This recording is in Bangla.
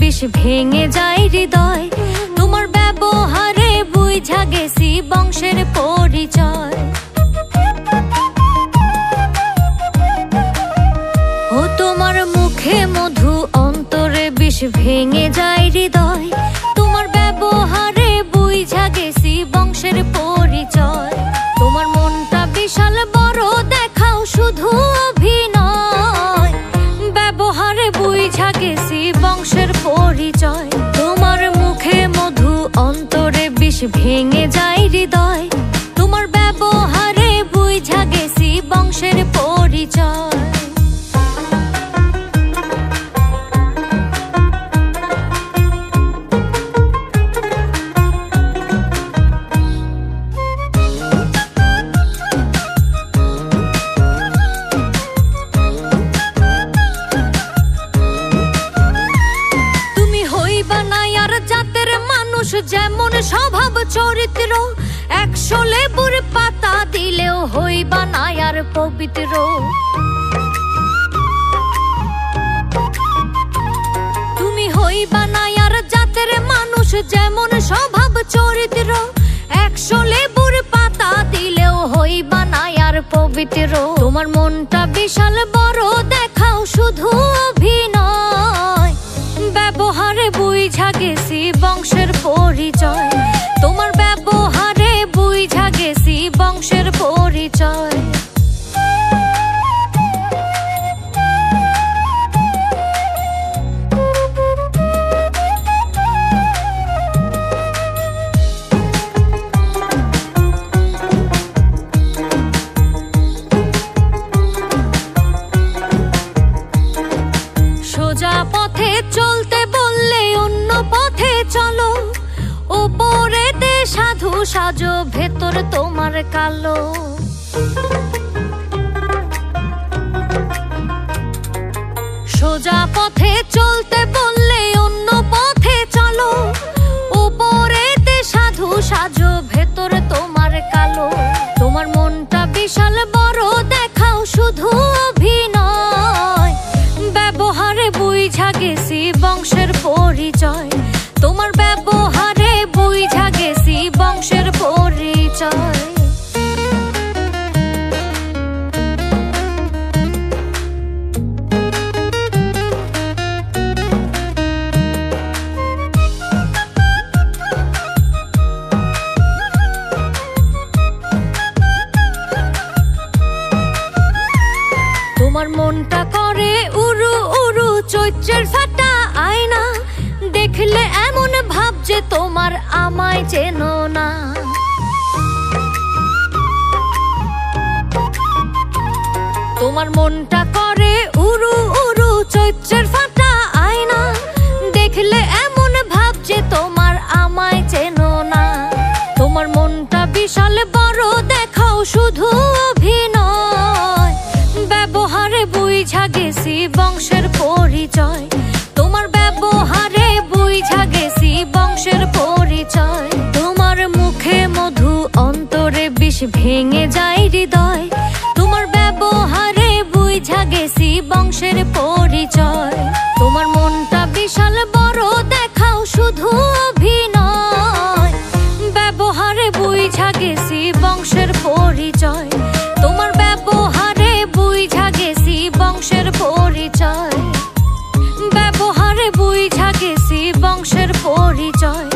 বিষ ভেঙে যায় হৃদয়। তোমার ব্যবহারে বুঝা গেছি বংশের পরিচয়। ও তোমার মুখে মধু অন্তরে বিষ ভেঙে যায় হৃদয়। তোমার ব্যবহারে বুঝা গেছি বংশের পরিচয়। তোমার মনটা বিশাল বড় দেখাও শুধু অভিনয়। ব্যবহারে বুঝা গেছি বংশের পরিচয়। তোমার মুখে মধু অন্তরে বিষ ভেঙে যায় হৃদয়। তোমার ব্যবহারে বুঝা গেছি বংশের পরিচয়। যেমন স্বভাব চরিত্র 100 লেবুর পাতা দিলেও হইবা না আর পবিত্র। তুমি হইবা না আর জাতের মানুষ যেমন স্বভাব চরিত্র 100 লেবুর পাতা দিলেও হইবা না আর পবিত্র। তোমার মনটা বিশাল বড় দেখাও শুধু অভিনয়। ব্যবহারে বুঝা গেছি বংশের পরিচয়। তোমার ব্যবহারে বুঝা গেছি বংশের পরিচয়। সোজা পথে চলতে বললে অন্য পথে চলো। উপরেতে সাধু সাজো ভেতর তোমার কালো। সোজা পথে চলতে বললে অন্য পথে চলো। উপরেতে সাধু সাজো ভেতর তোমার কালো। তোমার মনটা বিশাল বড় দেখাও শুধু অভিনয়। ব্যবহারে বুঝা গেছি বংশের পরিচয়। তোমার ব্যবহারে বুঝা গেছি বংশের পরিচয়। তোমার মনটা করে উরু উরু চৈত্রের ফাটা আয়না। দেখলে এমন ভাব যে তোমার আমায় চেনো না। তোমার মনটা করে উরু উরু চৈত্রের ফাটা আয়না। দেখলে এমন ভাব যে তোমার আমায় চেনো না। তোমার মনটা বিশাল বড় দেখাও শুধু অভিনয়। ব্যবহারে বুঝা গেছি বংশের পরিচয়। তোমার ব্যবহারে বুঝা গেছি বংশের পরিচয়। তোমার মুখে মধু অন্তরে বিষ ভেঙে যায় হৃদয়। তোমার ব্যবহারে বুঝা গেছি বংশের পরিচয়। তোমার মনটা বিশাল বড় দেখাও শুধু অভিনয়। ব্যবহারে বুঝা গেছি বংশের পরিচয়। তোমার ব্যবহারে বুঝা গেছি বংশের পরিচয়। ব্যবহারে বুঝা গেছি বংশের পরিচয়।